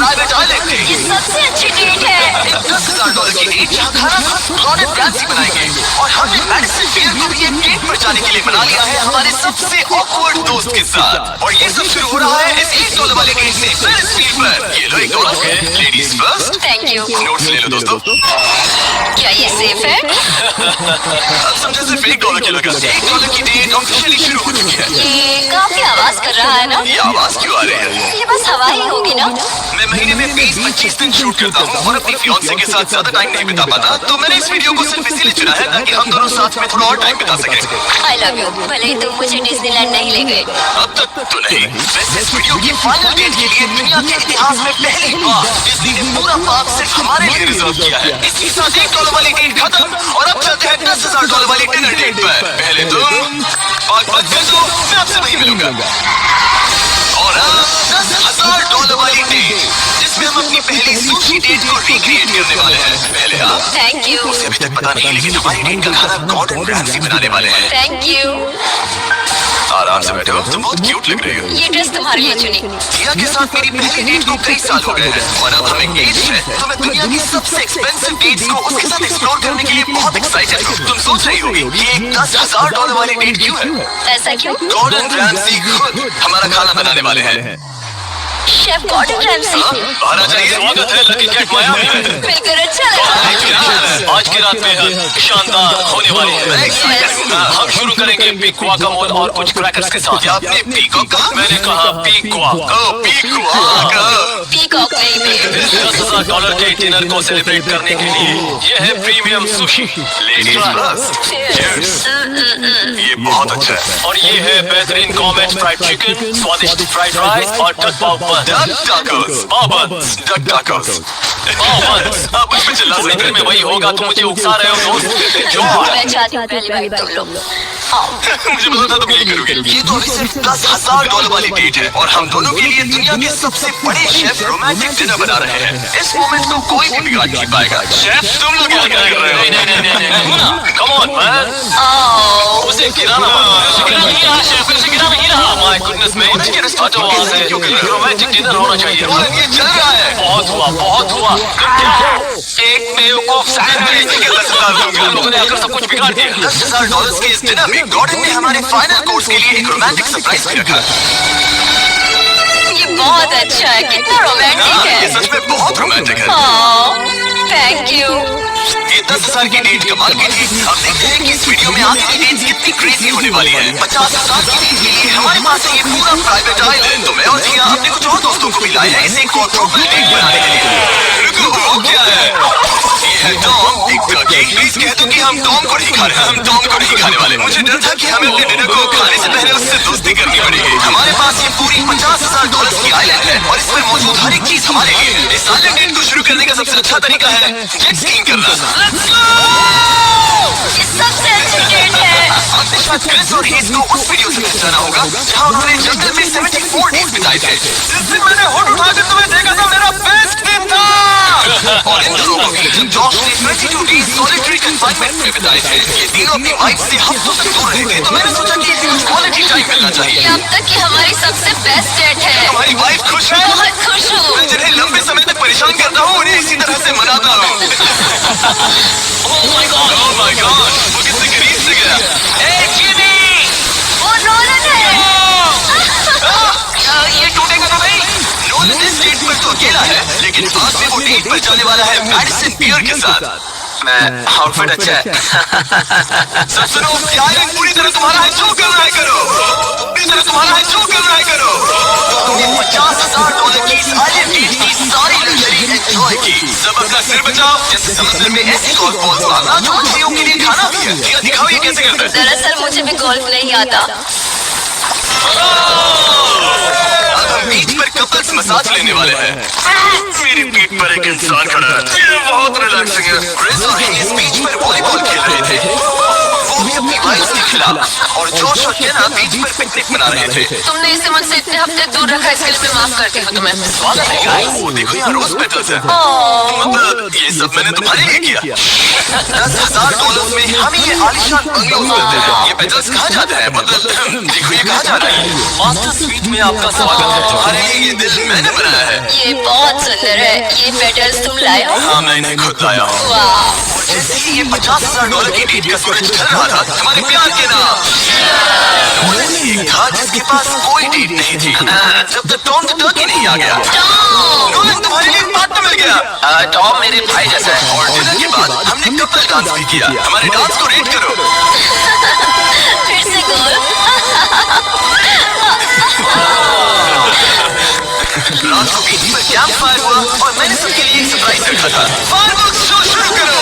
Private island date. ये सबसे अच्छी डेट है। $10,000 की डेट जहाँ खाना लॉरेंस रैम्सी बनाएंगे और हमने मैडिसन बियर को भी एक डेट पर जाने के लिए बना लिया है हमारे सबसे ऑकवर्ड दोस्त के साथ। और ये सब शुरू हो रहा है इस $1 वाले डेट से फेरिस व्हील पर। ये लो $1, ladies first. Thank you. Notes ले लो दोस्तों। क्या ये सेफ है? अब समझे सिर्फ $1 की लगा। $1 की डेट ऑफिशियली शुरू हो चुकी है। ये काफी आवाज कर रहा है ना? ये आवाज क्यों आ रही है? ये बस हवा ही होगी ना? मैं महीने में 20-25 दिन शूट करता हूँ और अपनी फियांसे के साथ ज्यादा टाइम नहीं बिता पाता, तो मैंने इस वीडियो को सिर्फ इसीलिए चुना है ताकि हम दोनों साथ में थोड़ा और टाइम बिता सकें। I love you. भले ही तुम मुझे डिज्नीलैंड नहीं ले गए। अब तक तो नहीं। वैसे इस वीडियो की फाइनल डेट के लिए दुनिया के इतिहास में पहली बार डिज्नी ने पूरा पार्क सिर्फ हमारे लिए रिजर्व किया है। इसके साथ $1 वाली डेट खत्म और अब चलते हैं $10,000 वाली डिनर डेट पर। पहले तुम पार्क बंद कर दो, मैं आपसे वहीं मिलूंगा। और अब $10,000 वाली डेट जिसमें हम अपनी पहली सुशी डेट को रिक्रिएट करने वाले हैं। पहले आप। Thank you. मुझे अभी तक पता नहीं, लेकिन हमारी डेट का खाना गॉर्डन रैम्सी बनाने वाले हैं। Thank you. आराम से बैठो, तुम बहुत क्यूट लग रही हो। ये ड्रेस तुम्हारे लिए चुनी। दिया के साथ मेरी पहली डेट को कई साल हो गए हैं और अब हम एंगेज्ड हैं, तो मैं दुनिया की सबसे एक्सपेंसिव डेट्स को उसके साथ एक्सप्लोर करने के लिए बहुत एक्साइटेड हूँ। तुम सोच रही होगी कि एक $10,000 वाली डेट क्यों है? ऐसा क्यों? गॉर्डन रैम्सी खुद हमारा खाना बनाने वाले हैं। Chef Gordon Ramsay. बाहर आ जाइए। स्वागत है लकी कैट मायामी में। मिलकर अच्छा लगा। आज की रात बेहद शानदार होने वाली है। हम शुरू करेंगे पिक गुआकामोल और कुछ क्रैकर्स के साथ। आपने पीकॉक कहा? मैंने कहा पिक गुआक। पीकॉक नहीं थे। $10,000 के डिनर को सेलिब्रेट करने के लिए ये है प्रीमियम सुशी। Ladies first. ये बहुत अच्छा है। और ये है बेहतरीन गॉर्मेट फ्राइड चिकन, स्वादिष्ट फ्राइड राइस और डक टाकोस। Duck tacos. अब मुझ पे चिल्ला सकते हैं, मैं वही होगा, तुम मुझे उकसा रहे हो दोस्त। मैं चाहती हूँ पहली बार तुम लोग। मुझे पता था तुम यही करोगे। ये तो अभी सिर्फ $10,000 वाली डेट है और हम दोनों के लिए दुनिया के सबसे बड़े शेफ रोमांटिक डिनर बना रहे हैं। इस मोमेंट को कोई भी बिगाड़ नहीं पाएगा। शेफ तुम लोग क्या कर रहे हो? नहीं, कम ऑन मैन। उसे गिराना नहीं रहा शेफ, उसे गिरा नहीं रहा। माय गुडनेस मैं हटो वहाँ से, क्योंकि रोमांटिक डिनर होना चाहिए। और ये चल रहा है। बहुत हुआ। एक बेवकूफ हम लोगों ने आकर सब कुछ बिगाड़ दिया। $10,000 के इस डिनर में गॉर्डन ने हमारे फाइनल कोर्स के लिए एक रोमांटिक सरप्राइज भी रखा। ये बहुत अच्छा है। कितना रोमांटिक है। ये सच में बहुत रोमांटिक है। Thank you. ये 10,000 की डेट कमाल की थी। अब देखते हैं कि इस वीडियो में आगे की डेट्स कितनी क्रेजी होने वाली है। 50,000 की डेट के लिए हमारे पास है ये पूरा प्राइवेट आइलैंड। तो मैं और जिया अपने कुछ और दोस्तों को भी लाए हैं इसे कॉर्पोरेट डेट बनाने के लिए। रुको, वो क्या है? ये है टॉम। एक प्लीज कह दो कि हम टॉम को नहीं खा रहे। हम टॉम को नहीं खाने वाले। मुझे डर था कि हमें अपने डिनर को खाने से पहले उससे दोस्ती करनी पड़ेगी। हमारे पास ये पूरी $50,000 की आइलैंड है और इसमें मौजूद हर एक चीज हमारे लिए। इस आइलैंड डेट को शुरू करने का सबसे अच्छा तरीका है जेट स्कीइंग करना। ये सबसे अच्छी डेट है। आपने शायद क्रिस और हेज को उस वीडियो से पहचाना होगा जहां उन्होंने जंगल में 74 डेज बिताए थे। जिस दिन मैंने होठ उठाकर तुम्हें देखा था मेरा बेस्ट दिन था। और इन दोनों को भी जब जॉश ने 22 डेज सॉलिटरी कंफाइनमेंट में बिताए थे, ये तीनों अपनी वाइफ से हफ्तों तक दूर रहे थे, तो मैंने सोचा कि इसे कुछ क्वालिटी टाइम मिलना चाहिए। ये अब तक की हमारी सबसे बेस्ट डेट है। हमारी वाइफ खुश है? बहुत खुश हूँ। मैं जिन्हें लंबे समय तक परेशान करता हूँ उन्हें इसी तरह से मनाता हूँ। Oh my God, वो कितने करीब से गया। Hey Jimmy, वो नोलन है। ये टूटेगा तो नहीं। नोलन इस डेट पर तो अकेला है, लेकिन बाद में वो डेट पर जाने वाला है मैडिसन बियर के साथ। मैं आउटफिट अच्छा है। सब सुनो, आइलैंड पूरी तरह तुम्हारा है, जो करना है करो। पूरी तरह तुम्हारा है, जो करना है करो। तुमने $50,000 की इस आइलैंड डेट की सारी लग्जरी एंजॉय की। सब अपना सिर बचाओ, जैसे समुद्र में ऐसी गोल्फ बॉल्स मारना जो मछलियों के लिए खाना भी है। दिया दिखाओ ये कैसे करता है। दरअसल मुझे भी गोल्फ नहीं आता। अब हम बीच पर कपल्स मसाज लेने वाले हैं। मेरी पीठ पर एक इंसान खड़ा है। ये बहुत रिलैक्सिंग है। क्रिस और हेज बीच पर वॉलीबॉल खेल रहे थे। वो भी डिवाइस के खिलाफ, और जोश और जेना बीच पर पिकनिक मना रहे थे। तुमने इसे मुझसे इतने हफ्ते दूर रखा, इसके लिए मैं माफ करती हूँ तुम्हें। स्वागत है गाइस, देखो यहाँ रोज पेटल्स है। मतलब ये सब मैंने तुम्हारे लिए किया। $10,000 में हम ये आलीशान बंगलोज मिलते हैं। ये पेटल्स कहाँ जाते हैं? मतलब देखो ये कहाँ जा रहा है। मास्टर स्वीट में आपका स्वागत है। तुम्हारे लिए ये दिल मैंने बनाया है। ये बहुत सुंदर है। ये पेटल्स तुम लाए हो? हाँ, मैंने खुद लाया हूँ। वाह, जैसे ही ये $50,000 की डेट का सूरज ढल रहा था, हमारे प्यार के नाम नोलन एक था जिसके पास कोई डेट नहीं थी, जब तक टॉम द टर्की नहीं आ गया। नोलन तुम्हारे लिए पार्टनर मिल गया। टॉम मेरे भाई जैसा है, और डिनर के बाद हमने कपल डांस भी किया। हमारे डांस को रेट करो। फिर से गोल। रात को बीच पर कैंप फायर हुआ, और मैंने सबके लिए एक सरप्राइज रखा था। फायरवर्क्स शो शुरू करो।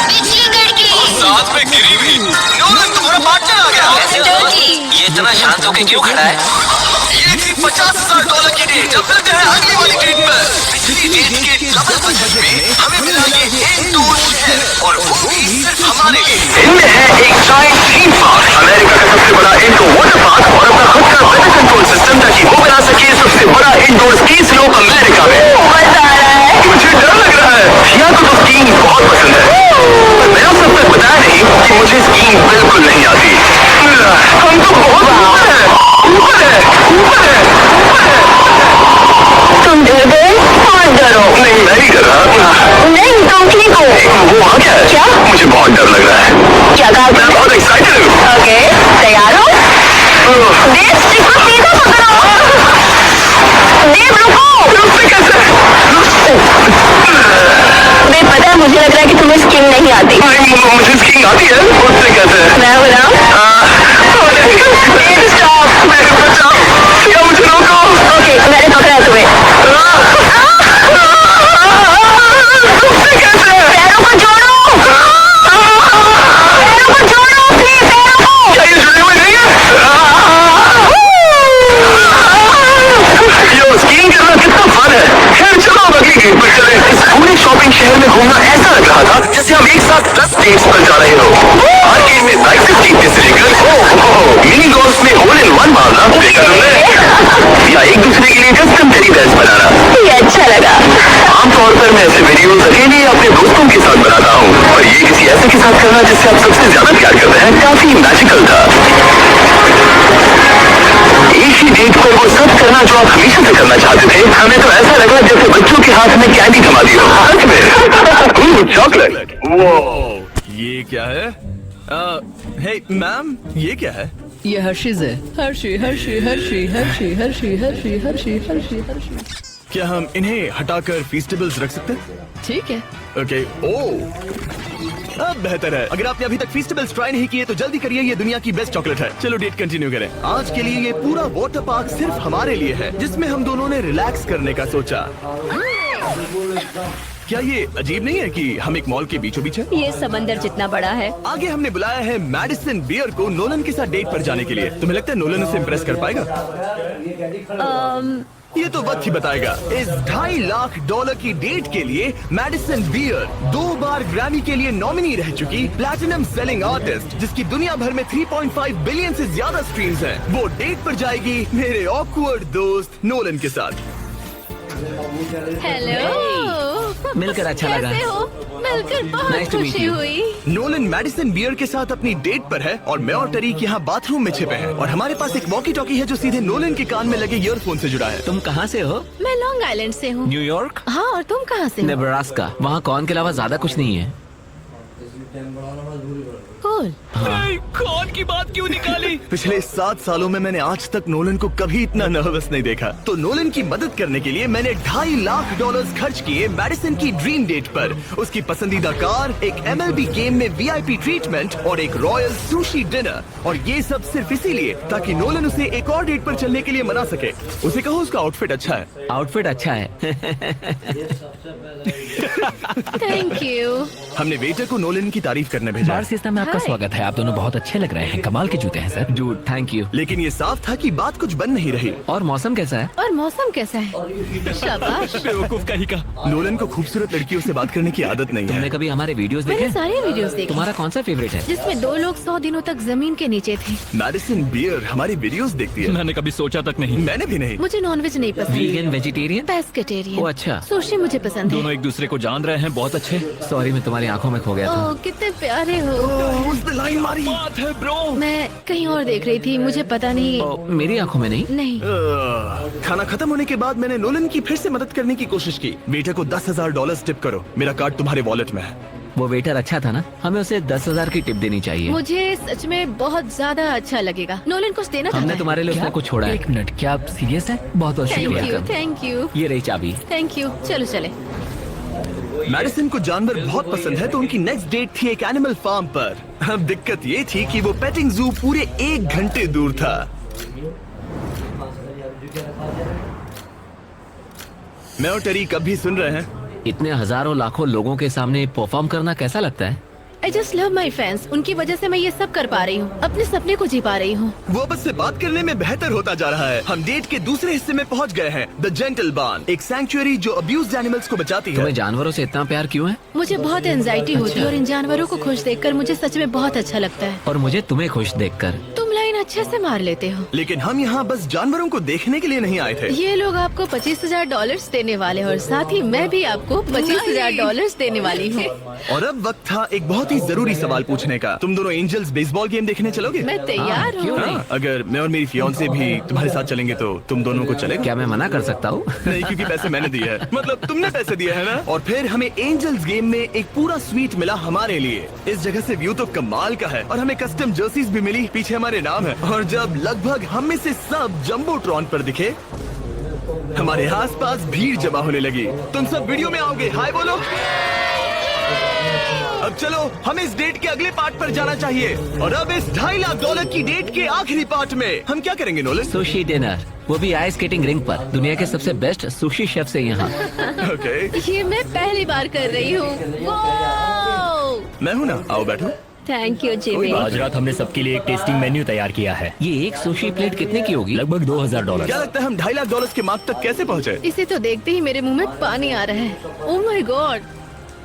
बिजली कड़की। साथ में गिरी भी। नोलन तुम्हारा पार्टनर आ गया। टर्की। ये इतना शांत होकर क्यों खड़ा है? ये थी $50,000 की डेट। अब मिलते हैं अगली वाली डेट पर। पिछली डेट के डबल बजट में हमें मिला ये इंडोर शहर, और वो भी सिर्फ हमारे लिए। इनमें है एक जायंट थीम पार्क, अमेरिका का सबसे बड़ा इंडोर वाटर पार्क, और अपना खुद का वेदर कंट्रोल सिस्टम, ताकि वो बना सके सबसे बड़ा इंडोर स्की स्लोप अमेरिका में। मजा आ रहा है। मुझे डर लग रहा है। शिया को तो स्कीइंग बहुत पसंद है, पर मैंने उस सब तक बताया नहीं कि मुझे स्कीइंग बिल्कुल नहीं आती। हम तो बहुत ऊपर है, ऊपर है, ऊपर है, ऊपर है। तुम डर गए? और डरो। नहीं, मैं नहीं डर रहा। नहीं, तुम ठीक हो। वो आ गया है। क्या? मुझे बहुत डर लग रहा है। क्या कहा? मैं बहुत एक्साइटेड हूँ। ओके, तैयार हो? देव, स्टिक को सीधा पकड़ो। देव, रुको। रुकते कैसे? देव, पता है मुझे लग रहा है कि तुम्हें स्कीइंग नहीं आती। नहीं, मुझे स्कीइंग आती है। रुकते कैसे? मैं बताऊं? देव, स्टॉप। मेरे बचाओ, या मुझे रोको। ओके, मैंने पकड़ा तुम्हें। रुकते कैसे? पैरों को जोड़ो। पैरों को जोड़ो, प्लीज, पैरों को। क्या ये जुड़े हुए नहीं है? यो, स्कीइंग करना कितना फन है। खैर चलो अब अगली गेट पर चले। इस पूरे शॉपिंग शहर में घूमना ऐसा लग रहा था जैसे हम एक साथ 10 डेट्स पर जा रहे हो। आर्केड में साइकिल जीतने से लेकर मिनी गोल्फ में होल इन वन मारना, देखा तुमने? या एक दूसरे के लिए कस्टम टेडी बेयर्स बनाना। ये अच्छा लगा। आमतौर पर मैं ऐसे वीडियोस अकेले या अपने दोस्तों के साथ बनाता हूँ, और ये किसी ऐसे के साथ करना जिससे आप सबसे ज्यादा प्यार करते हैं, काफी मैजिकल था। एक ही डेट पर वो सब करना जो आप हमेशा से करना चाहते थे, हमें तो ऐसा लगा जैसे बच्चों के हाथ में कैंडी थमा दी हो। सच में। चॉकलेट। वो ये क्या है? हे मैम, ये क्या है? ये हर्शीज है। Hershey Hershey Hershey Hershey Hershey Hershey Hershey Hershey Hershey. क्या हम इन्हें हटाकर फीस्टेबल्स रख सकते हैं? ठीक है। ओके। ओह, अब बेहतर है। अगर आपने अभी तक फीस्टेबल्स ट्राई नहीं किए तो जल्दी करिए, ये दुनिया की बेस्ट चॉकलेट है। चलो डेट कंटिन्यू करें। आज के लिए ये पूरा वाटर पार्क सिर्फ हमारे लिए है, जिसमें हम दोनों ने रिलैक्स करने का सोचा। क्या ये अजीब नहीं है कि हम एक मॉल के बीचों बीच हैं? ये समंदर जितना बड़ा है। आगे हमने बुलाया है मैडिसन बियर को नोलन के साथ डेट पर जाने के लिए। तुम्हें लगता है नोलन उसे इम्प्रेस कर पाएगा? ये तो वक्त ही बताएगा। इस $2.5 लाख की डेट के लिए मैडिसन बियर 2 बार ग्रैमी के लिए नॉमिनी रह चुकी प्लैटिनम सेलिंग आर्टिस्ट, जिसकी दुनिया भर में 3.5 बिलियन से ज्यादा स्ट्रीम्स हैं, वो डेट पर जाएगी मेरे ऑकवर्ड दोस्त नोलन के साथ। हेलो, मिलकर अच्छा लगा। कैसे हो? मिलकर बहुत Nice to meet खुशी you. हुई। नोलन मैडिसन बियर के साथ अपनी डेट पर है, और मैं और टरीक यहाँ बाथरूम में छिपे हैं, और हमारे पास एक वॉकी टॉकी है जो सीधे नोलन के कान में लगे ईयरफोन से जुड़ा है। तुम कहाँ से हो? मैं लॉन्ग आइलैंड से हूँ। न्यूयॉर्क? हाँ, और तुम कहाँ से हो? नेब्रास्का। वहाँ कॉर्न के अलावा ज्यादा कुछ नहीं है। कूल। कौन की बात क्यों निकाली? पिछले 7 सालों में मैंने आज तक नोलन को कभी इतना नर्वस नहीं देखा। तो नोलन की मदद करने के लिए मैंने $2.5 लाख खर्च किए मैडिसन की ड्रीम डेट पर। उसकी पसंदीदा कार, एक MLB गेम में VIP ट्रीटमेंट और एक रॉयल सुशी डिनर। और ये सब सिर्फ इसीलिए ताकि नोलन उसे एक और डेट पर चलने के लिए मना सके। उसे कहो उसका आउटफिट अच्छा है। आउटफिट अच्छा है। Thank you. हमने वेटर को नोलन की तारीफ करने भेजा बार है। सिस्टम में आपका Hi. स्वागत है। आप दोनों बहुत अच्छे लग रहे हैं। कमाल के जूते हैं सर। Dude thank you. लेकिन ये साफ था कि बात कुछ बन नहीं रही। और मौसम कैसा है? और मौसम कैसा है? शाबाश। बेवकूफ का ही का। नोलन को खूबसूरत लड़कियों से बात करने की आदत नहीं तुमने है। कभी हमारे वीडियोस मैंने देखे? सारे वीडियोस देखे तुम्हारा कौन सा फेवरेट है? जिसमें 2 लोग 100 दिनों तक जमीन के नीचे थे। मैडिसन बियर हमारी वीडियोस देखती है। मैंने कभी सोचा तक नहीं। मैंने भी नहीं। मुझे नॉनवेज नहीं पसंद। Vegan vegetarian? पेस्केटेरियन। ओ अच्छा। सुशी मुझे पसंद है। दोनों एक दूसरे को जान रहे हैं। बहुत अच्छे। सॉरी मैं तुम्हारी आंखों में खो गया था। ओह कितने प्यारे हो। उसने लाइन मारी। बात है ब्रो। मैं कहीं और देख रही थी, मुझे पता नहीं। ओ, मेरी आंखों में नहीं। नहीं। खाना खत्म होने के बाद मैंने नोलन की फिर से मदद करने की कोशिश की। बेटे को $10,000 टिप करो, मेरा कार्ड तुम्हारे वॉलेट में है। वो वेटर अच्छा था ना? हमें उसे 10,000 की टिप देनी चाहिए। मुझे सच में बहुत ज्यादा अच्छा लगेगा। नोलन कुछ देना हमने चाहता है। तुम्हारे लिए उसमें कुछ छोड़ा है। एक मिनट, क्या आप सीरियस हैं? बहुत बहुत थैंक शुक्रिया। यू, थैंक यू, ये रही चाबी। Thank you. चलो चले। मैडिसन को जानवर बहुत पसंद है, तो उनकी नेक्स्ट डेट थी एक एनिमल फार्म पर। अब दिक्कत ये थी कि वो पेटिंग जू पूरे 1 घंटे दूर था। मैं और टेरी कब भी सुन रहे हैं। इतने हजारों लाखों लोगों के सामने परफॉर्म करना कैसा लगता है? I just love my fans. उनकी वजह से मैं ये सब कर पा रही हूँ, अपने सपने को जी पा रही हूँ। वो अब से बात करने में बेहतर होता जा रहा है। हम डेट के दूसरे हिस्से में पहुंच गए हैं। द जेंटल बार्न, एक सैंक्चुअरी जो अब्यूज्ड एनिमल्स को बचाती है। तुम्हें जानवरों से इतना प्यार क्यों है? मुझे बहुत एंजाइटी होती है और इन जानवरों को खुश देखकर मुझे सच में बहुत अच्छा लगता है। और मुझे तुम्हें खुश देखकर। तुम लाइन अच्छे से मार लेते हो। लेकिन हम यहाँ बस जानवरों को देखने के लिए नहीं आए थे। ये लोग आपको $25,000 देने वाले हैं और साथ ही मैं भी आपको $25,000 देने वाली हूँ। और अब वक्त था एक बहुत ही जरूरी सवाल पूछने का। तुम दोनों एंजल्स बेसबॉल गेम देखने चलोगे? मैं तैयार क्यों हूँ। नहीं? अगर मैं और मेरी फियांसे भी तुम्हारे साथ चलेंगे तो तुम दोनों को चलेगा? क्या मैं मना कर सकता हूँ? नहीं, क्योंकि पैसे मैंने दिए हैं। मतलब तुमने पैसे दिए हैं ना। और फिर हमें एंजल्स गेम में एक पूरा स्वीट मिला हमारे लिए। इस जगह से व्यू तो कमाल का है और हमें कस्टम जर्सीज भी मिली, पीछे हमारे नाम है। और जब लगभग हम में से सब जंबोट्रॉन पर दिखे, हमारे आसपास भीड़ जमा होने लगी। तुम सब वीडियो में आओगे? हाय बोलो। अब चलो हमें इस डेट के अगले पार्ट पर जाना चाहिए। और अब इस $2.5 लाख की डेट के आखिरी पार्ट में हम क्या करेंगे नोलन? सुशी डिनर, वो भी आइस स्केटिंग रिंग पर। दुनिया के सबसे बेस्ट सुशी शेफ से यहाँ। ओके, ये मैं पहली बार कर रही हूँ। मैं हूँ ना, आओ बैठो। Thank you Jimmy. आज रात हमने सबके लिए एक टेस्टिंग मेन्यू तैयार किया है। ये एक सुशी प्लेट कितने की होगी? लगभग $2,000। क्या लगता है हम $2.5 लाख के मार्क तक कैसे पहुँचे? इसे तो देखते ही मेरे मुंह में पानी आ रहा है। ओह माय गॉड,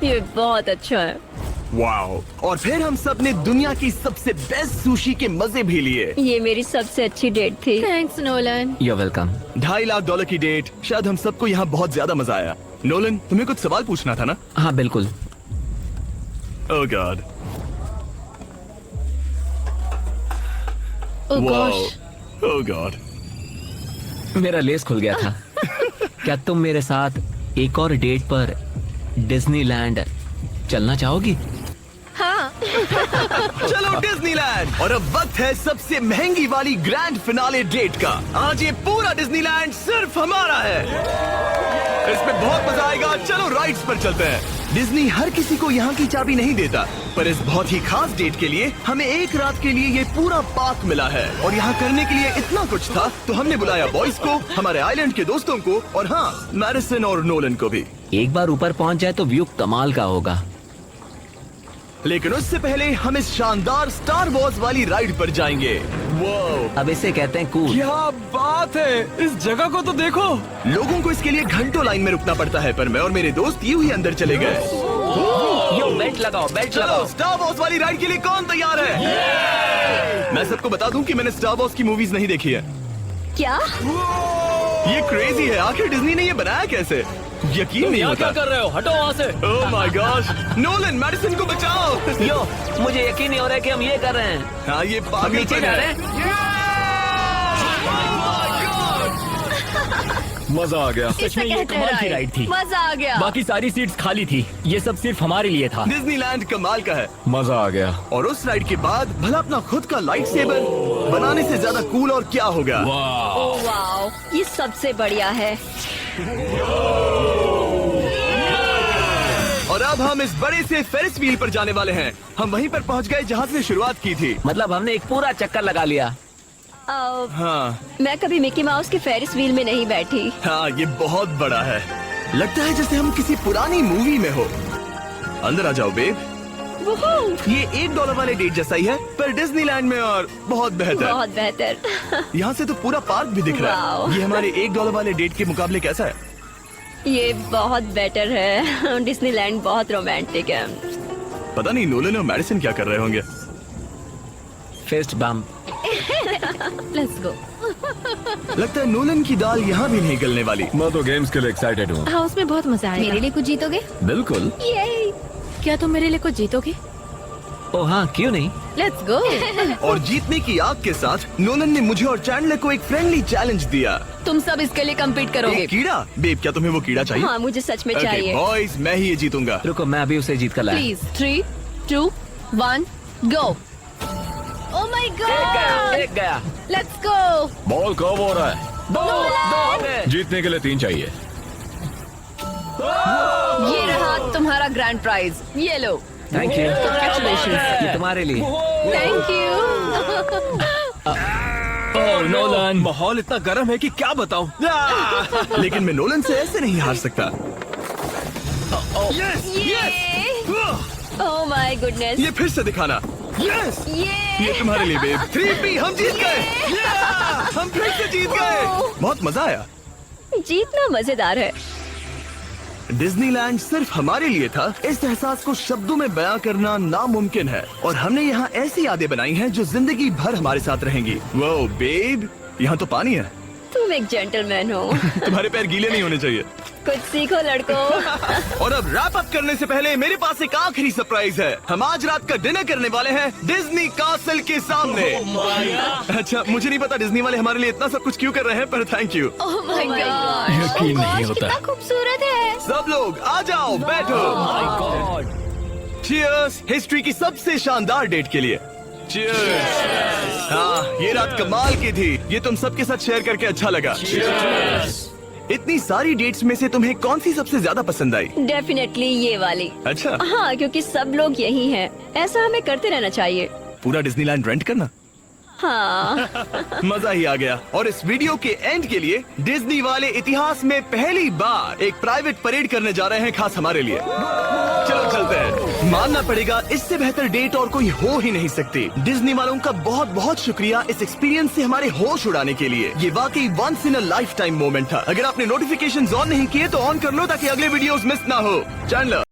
ये बहुत अच्छा है। वाओ। और फिर हम सब ने दुनिया की सबसे बेस्ट सुशी के मजे भी लिए। ये मेरी सबसे अच्छी डेट थी। Thanks Nolan. You welcome. $2.5 lakh की डेट, शायद हम सबको यहाँ बहुत ज्यादा मजा आया। नोलन, तुम्हें कुछ सवाल पूछना था ना? हाँ बिल्कुल। ओह गॉड। ओह गॉश। ओह गॉड। मेरा लेस खुल गया था। क्या तुम मेरे साथ एक और डेट पर डिज्नीलैंड चलना चाहोगी? हाँ। चलो डिज्नीलैंड। और अब वक्त है सबसे महंगी वाली ग्रैंड फिनाले डेट का। आज ये पूरा डिज्नीलैंड सिर्फ हमारा है। इसमें बहुत मजा आएगा। चलो राइड्स पर चलते हैं। डिज्नी हर किसी को यहाँ की चाबी नहीं देता, पर इस बहुत ही खास डेट के लिए हमें एक रात के लिए ये पूरा पार्क मिला है। और यहाँ करने के लिए इतना कुछ था, तो हमने बुलाया बॉयज को, हमारे आइलैंड के दोस्तों को, और हाँ, मैडिसन और नोलन को भी। एक बार ऊपर पहुंच जाए तो व्यू कमाल का होगा। लेकिन उससे पहले हम इस शानदार स्टार वॉर्स वाली राइड पर जाएंगे। वो अब इसे कहते हैं कूल। क्या बात है, इस जगह को तो देखो। लोगों को इसके लिए घंटों लाइन में रुकना पड़ता है, पर मैं और मेरे दोस्त यूं ही अंदर चले गए। यो बेल्ट लगाओ, बेल्ट चलो लगाओ। स्टार वॉर्स वाली राइड के लिए कौन तैयार है? मैं सबको बता दूं कि मैंने स्टार वॉर्स की मूवीज नहीं देखी है। क्या? ये क्रेजी है। आखिर डिज्नी ने ये बनाया कैसे? यकीन नहीं होता। कर रहे हो? हटो वहाँ से। Oh my gosh. Nolan, Madison को बचाओ। यो, मुझे यकीन नहीं हो रहा है कि हम ये कर रहे हैं। हाँ, ये हम पागल नीचे जा रहे हैं। मजा आ गया। सच में ये कमाल की राइड थी। मजा आ गया। बाकी सारी सीट्स खाली थी। ये सब सिर्फ हमारे लिए था। डिज्नीलैंड कमाल का है। मजा आ गया। और उस राइड के बाद भला अपना खुद का लाइट सेबर बनाने से ज्यादा कूल और क्या होगा? ओह वाओ, ये सबसे बढ़िया है। और अब हम इस बड़े से फेरिस व्हील पर जाने वाले हैं। हम वहीं पर पहुंच गए जहां से शुरुआत की थी। मतलब हमने एक पूरा चक्कर लगा लिया। हाँ मैं कभी मिकी माउस के फेरिस व्हील में नहीं बैठी। हाँ, ये बहुत बड़ा है। लगता है जैसे हम किसी पुरानी मूवी में हो। अंदर आ जाओ बेब। ये $1 वाले डेट जैसा ही है, पर डिज्नीलैंड में और बहुत बेहतर। बहुत बेहतर। यहाँ से तो पूरा पार्क भी दिख रहा है। वाओ। ये हमारे $1 वाले डेट के मुकाबले कैसा है? ये बहुत बेटर है। डिज्नीलैंड बहुत रोमांटिक है। पता नहीं नोलन और मैडिसन क्या कर रहे होंगे। Fist bump. Let's go. लगता है नोलन की दाल यहाँ भी नहीं गलने वाली। मैं तो गेम्स के लिए एक्साइटेड हूँ। हाउस में बहुत मजा आएगा। मेरे लिए कुछ जीतोगे? बिल्कुल। ये क्या तुम मेरे लिए कुछ जीतोगे? ओ हाँ, क्यों नहीं? Let's go. और जीतने की आग के साथ नोलन ने मुझे और चैंडलर को एक फ्रेंडली चैलेंज दिया। तुम सब इसके लिए कम्पीट करोगे। एक कीड़ा? बेब, क्या तुम्हें वो कीड़ा चाहिए? हाँ, मुझे सच में Okay, चाहिए। बॉयज, मैं ही ये जीतूंगा। रुको, मैं अभी उसे जीत कर लाया। Please 3, 2, 1 go. Oh my God. एक गया। Let's go. बॉल कब हो रहा है? दो हो गए। जीतने के लिए 3 चाहिए। ये रहा तुम्हारा ग्रैंड प्राइज, ये लो। Thank you. Congratulations. ये तुम्हारे लिए। Thank you. Oh Nolan. माहौल इतना गर्म है कि क्या बताऊं। लेकिन मैं नोलन से ऐसे नहीं हार सकता। Oh my goodness. ये फिर से दिखाना। यस, ये तुम्हारे लिए बेब। 3P, हम जीत गए। हम फिर से जीत गए। बहुत मजा आया। जीतना मजेदार है। डिज्नीलैंड सिर्फ हमारे लिए था। इस एहसास को शब्दों में बयां करना नामुमकिन है, और हमने यहाँ ऐसी यादें बनाई हैं जो जिंदगी भर हमारे साथ रहेंगी। वो बेब, यहाँ तो पानी है। तुम एक जेंटलमैन हो। तुम्हारे पैर गीले नहीं होने चाहिए। कुछ सीखो लड़कों। और अब रैप अप करने से पहले मेरे पास एक आखिरी सरप्राइज है। हम आज रात का डिनर करने वाले हैं डिज्नी कासल के सामने। अच्छा, मुझे नहीं पता डिज्नी वाले हमारे लिए इतना सब कुछ क्यों कर रहे हैं, पर thank you. Oh my God. यकीन नहीं होता। कितना खूबसूरत है। सब लोग आ जाओ, बैठो। चीयर्स हिस्ट्री की सबसे शानदार डेट के लिए। चीयर्स। हाँ, ये रात कमाल की थी। ये तुम सबके साथ शेयर करके अच्छा लगा। इतनी सारी डेट्स में से तुम्हें कौन सी सबसे ज्यादा पसंद आई? डेफिनेटली ये वाली। अच्छा, हाँ, क्योंकि सब लोग यही हैं। ऐसा हमें करते रहना चाहिए। पूरा डिज्नीलैंड रेंट करना। हाँ। मजा ही आ गया। और इस वीडियो के एंड के लिए डिज्नी वाले इतिहास में पहली बार एक प्राइवेट परेड करने जा रहे हैं, खास हमारे लिए। चलो चलते हैं। मानना पड़ेगा, इससे बेहतर डेट और कोई हो ही नहीं सकती। डिज्नी वालों का बहुत बहुत शुक्रिया इस एक्सपीरियंस से हमारे होश उड़ाने के लिए। ये वाकई once in a lifetime moment था। अगर आपने नोटिफिकेशंस ऑन नहीं किए तो ऑन कर लो, ताकि अगले वीडियोस मिस ना हो। चैंडलर,